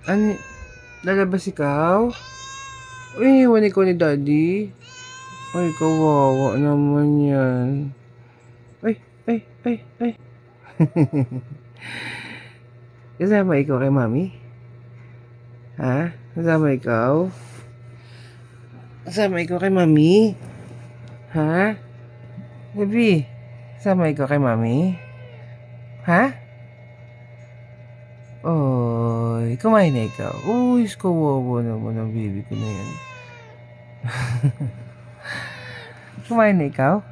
Ano, lalabas ikaw? Uy, iniwan ikaw ni daddy? Ay, kawawa naman yan. Ay, ay, ay, ay. Kasama ikaw kay mami? Ha? Kasama ikaw? Kasama ikaw kay mami? Ha? Baby, kasama ikaw kay mami? Ha? Oy, kumain na ikaw. Uy, kawawa naman ang baby ko na yan. Kumain na ikaw?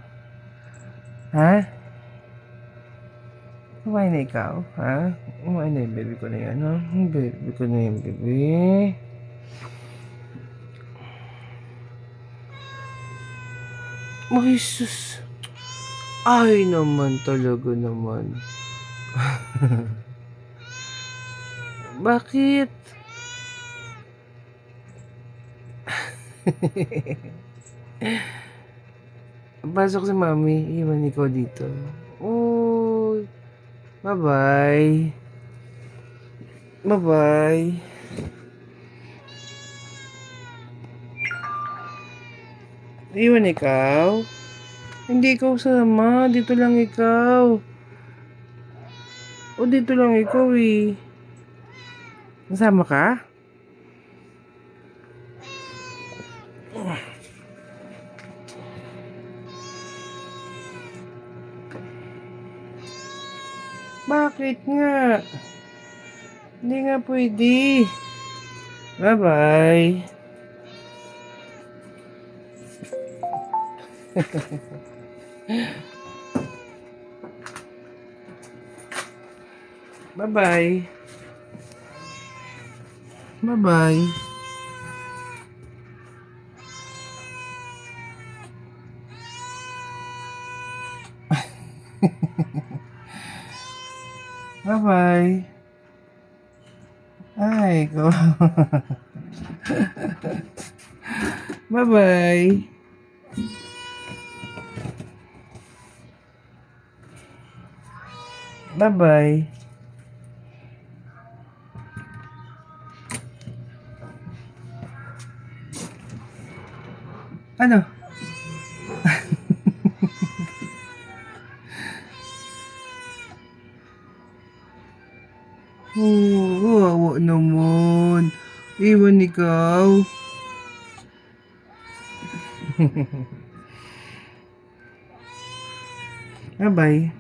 Ha? Kumain na ikaw? Ha? Kumain na yung baby ko na yan, ha? Yung baby ko na yan, baby. Ay, sus. Ay, naman talaga naman. Bakit? Pasok si mami. Iwan ikaw dito. Uy. Bye-bye. Bye-bye. Iwan ikaw? Hindi ikaw sama. Dito lang ikaw. O, dito lang ikaw eh. Nasama ka? Bakit nga? Hindi nga pwede. Bye-bye. Bye-bye. Bye-bye. Bye-bye. Ay, ko. Bye-bye. Bye-bye. Ano? Oh, wawa naman. Iwan ikaw. Bye-bye.